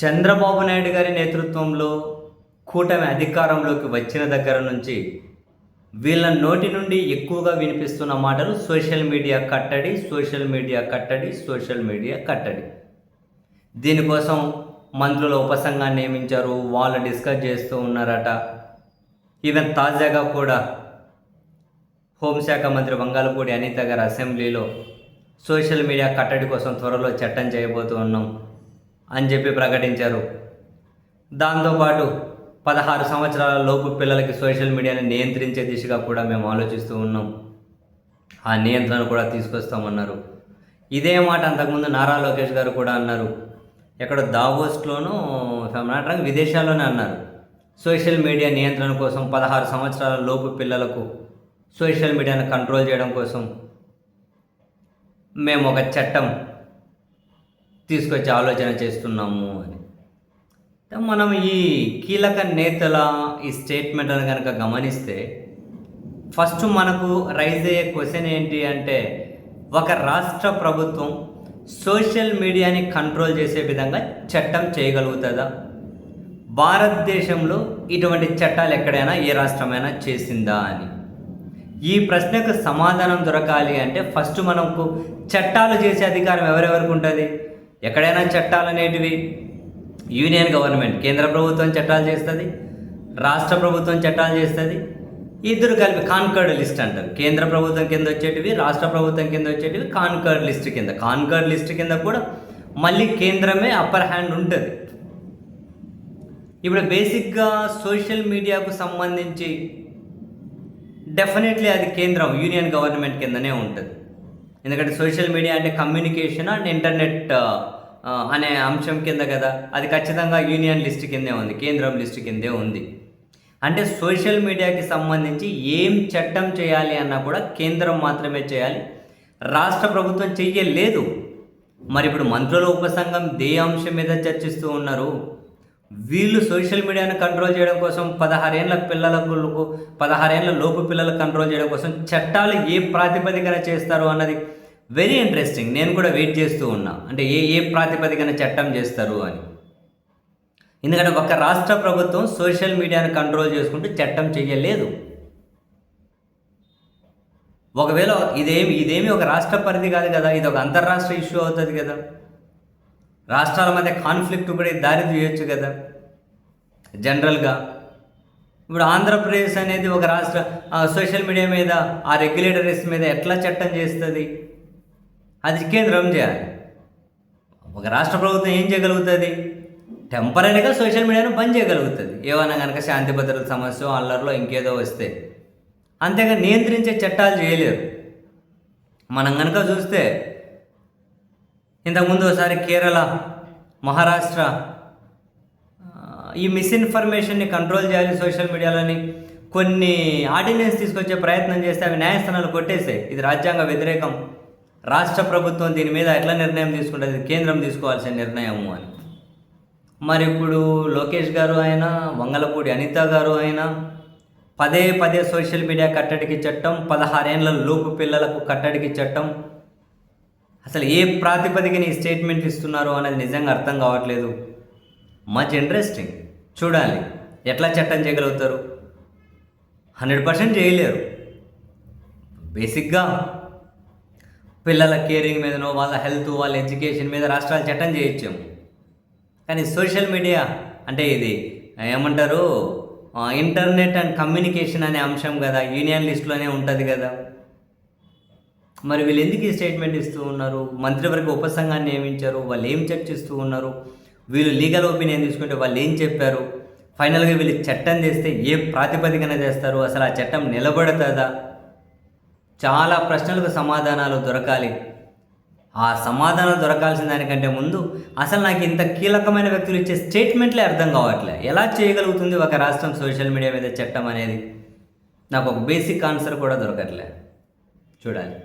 చంద్రబాబు నాయుడు గారి నేతృత్వంలో కూటమి అధికారంలోకి వచ్చిన దగ్గర నుంచి వీళ్ళ నోటి నుండి ఎక్కువగా వినిపిస్తున్న మాటలు సోషల్ మీడియా కట్టడి, సోషల్ మీడియా కట్టడి, సోషల్ మీడియా కట్టడి. దీనికోసం మంత్రుల ఉపసంఘాన్ని నియమించారు, వాళ్ళు డిస్కస్ చేస్తూ ఉన్నారట. ఈవెన్ తాజాగా కూడా హోంశాఖ మంత్రి వంగలపూడి అనిత గారు అసెంబ్లీలో సోషల్ మీడియా కట్టడి కోసం త్వరలో చట్టం చేయబోతూ ఉన్నాం అని చెప్పి ప్రకటించారు. దాంతోపాటు 16 సంవత్సరాల లోపు పిల్లలకి సోషల్ మీడియాని నియంత్రించే దిశగా కూడా మేము ఆలోచిస్తూ ఉన్నాం, ఆ నియంత్రణ కూడా తీసుకొస్తామన్నారు. ఇదే మాట అంతకుముందు నారా లోకేష్ గారు కూడా అన్నారు. ఎక్కడో దావోస్లోనూ విదేశాల్లోనే అన్నారు. సోషల్ మీడియా నియంత్రణ కోసం 16 సంవత్సరాల లోపు పిల్లలకు సోషల్ మీడియాను కంట్రోల్ చేయడం కోసం మేము ఒక చట్టం తీసుకొచ్చే ఆలోచన చేస్తున్నాము అని. మనం ఈ కీలక నేతల ఈ స్టేట్మెంట్లను కనుక గమనిస్తే ఫస్ట్ మనకు రైజ్ అయ్యే క్వశ్చన్ ఏంటి అంటే, ఒక రాష్ట్ర ప్రభుత్వం సోషల్ మీడియాని కంట్రోల్ చేసే విధంగా చట్టం చేయగలుగుతుందా? భారతదేశంలో ఇటువంటి చట్టాలు ఎక్కడైనా ఏ రాష్ట్రమైనా చేసిందా అని ఈ ప్రశ్నకు సమాధానం దొరకాలి అంటే ఫస్ట్ మనకు చట్టాలు చేసే అధికారం ఎవరెవరికి ఉంటుంది? ఎక్కడైనా చట్టాలు అనేటివి యూనియన్ గవర్నమెంట్, కేంద్ర ప్రభుత్వం చట్టాలు చేస్తుంది, రాష్ట్ర ప్రభుత్వం చట్టాలు చేస్తుంది. ఇద్దరు కలిపి కాన్కర్డ్ లిస్ట్ అంటారు. కేంద్ర ప్రభుత్వం కింద వచ్చేటివి, రాష్ట్ర ప్రభుత్వం కింద వచ్చేటివి కాన్కర్డ్ లిస్ట్ కింద. కాన్కర్డ్ లిస్ట్ కింద కూడా మళ్ళీ కేంద్రమే అప్పర్ హ్యాండ్ ఉంటుంది. ఇప్పుడు బేసిక్గా సోషల్ మీడియాకు సంబంధించి డెఫినెట్లీ అది కేంద్రం, యూనియన్ గవర్నమెంట్ కిందనే ఉంటుంది. ఎందుకంటే సోషల్ మీడియా అంటే కమ్యూనికేషన్ అండ్ ఇంటర్నెట్ అనే అంశం కింద కదా, అది ఖచ్చితంగా యూనియన్ లిస్ట్ కిందే ఉంది, కేంద్రం లిస్ట్ కిందే ఉంది. అంటే సోషల్ మీడియాకి సంబంధించి ఏం చట్టం చేయాలి అన్నా కూడా కేంద్రం మాత్రమే చేయాలి, రాష్ట్ర ప్రభుత్వం చెయ్యలేదు. మరి ఇప్పుడు మంత్రుల ఉపసంఘం దే అంశం మీద చర్చిస్తూ ఉన్నారు. వీళ్ళు సోషల్ మీడియాను కంట్రోల్ చేయడం కోసం 16 ఏళ్ళ పిల్లలకు 16 ఏళ్ళ లోపు పిల్లలకు కంట్రోల్ చేయడం కోసం చట్టాలు ఏ ప్రాతిపదికన చేస్తారు అన్నది వెరీ ఇంట్రెస్టింగ్. నేను కూడా వెయిట్ చేస్తూ ఉన్నా, అంటే ఏ ప్రాతిపదికన చట్టం చేస్తారు అని. ఎందుకంటే ఒక రాష్ట్ర ప్రభుత్వం సోషల్ మీడియాను కంట్రోల్ చేసుకుంటూ చట్టం చేయలేదు. ఒకవేళ ఇదేమి ఒక రాష్ట్ర పరిధి కాదు కదా, ఇది ఒక అంతర్రాష్ట్ర ఇష్యూ అవుతుంది కదా. రాష్ట్రాల మధ్య కాన్ఫ్లిక్ట్ కూడా దారి తీయొచ్చు కదా జనరల్గా. ఇప్పుడు ఆంధ్రప్రదేశ్ అనేది ఒక రాష్ట్ర సోషల్ మీడియా మీద, ఆ రెగ్యులేటరీస్ మీద ఎట్లా చట్టం చేస్తుంది? అది కేంద్రం చేయాలి. ఒక రాష్ట్ర ప్రభుత్వం ఏం చేయగలుగుతుంది? టెంపరీగా సోషల్ మీడియాను బంద్ చేయగలుగుతుంది, ఏమన్నా కనుక శాంతి భద్రతల సమస్య, అల్లర్లో ఇంకేదో వస్తే. అంతేగా నియంత్రించే చట్టాలు చేయలేరు. మనం కనుక చూస్తే ఇంతకుముందు ఒకసారి కేరళ, మహారాష్ట్ర ఈ మిస్ఇన్ఫర్మేషన్ని కంట్రోల్ చేయాలి సోషల్ మీడియాలోని కొన్ని ఆర్డినెన్స్ తీసుకొచ్చే ప్రయత్నం చేస్తే అవి న్యాయస్థానాలు కొట్టేసాయి. ఇది రాజ్యాంగ వ్యతిరేకం, రాష్ట్ర ప్రభుత్వం దీని మీద ఎట్లా నిర్ణయం తీసుకుంటుంది, కేంద్రం తీసుకోవాల్సిన నిర్ణయము అని. మరి ఇప్పుడు లోకేష్ గారు అయినా, వంగలపూడి అనిత గారు అయినా పదే సోషల్ మీడియా కట్టడికి చట్టం, 16 ఏళ్ళ లోపు పిల్లలకు కట్టడికి చట్టం, అసలు ఏ ప్రాతిపదికన ఈ స్టేట్మెంట్ ఇస్తున్నారు అనేది నిజంగా అర్థం కావట్లేదు. Much interesting. చూడాలి ఎట్లా చట్టం చేయగలుగుతారు. 100% చేయలేరు. బేసిక్గా పిల్లల కేరింగ్ మీదనో, వాళ్ళ హెల్త్, వాళ్ళ ఎడ్యుకేషన్ మీద రాష్ట్రాలు చట్టం చేయొచ్చాము. కానీ సోషల్ మీడియా అంటే ఇది ఏమంటారు, ఇంటర్నెట్ అండ్ కమ్యూనికేషన్ అనే అంశం కదా, యూనియన్ లిస్టులోనే ఉంటుంది కదా. మరి వీళ్ళు ఎందుకు ఈ స్టేట్మెంట్ ఇస్తూ ఉన్నారు? మంత్రివర్గ ఉపసంఘాన్ని నియమించారు, వాళ్ళు ఏం చర్చిస్తూ ఉన్నారు? వీళ్ళు లీగల్ ఒపీనియన్ తీసుకుంటే వాళ్ళు ఏం చెప్పారు? ఫైనల్గా వీళ్ళు చట్టం చేస్తే ఏ ప్రాతిపదికన చేస్తారు? అసలు ఆ చట్టం నిలబడుతుందా? చాలా ప్రశ్నలకు సమాధానాలు దొరకాలి. ఆ సమాధానం దొరకాల్సిన దానికంటే ముందు అసలు నాకు ఇంత కీలకమైన వ్యక్తులు ఇచ్చే స్టేట్మెంట్లే అర్థం కావట్లే. ఎలా చేయగలుగుతుంది ఒక రాష్ట్రం సోషల్ మీడియా మీద చట్టం అనేది? నాకు ఒక బేసిక్ ఆన్సర్ కూడా దొరకట్లే. చూడాలి.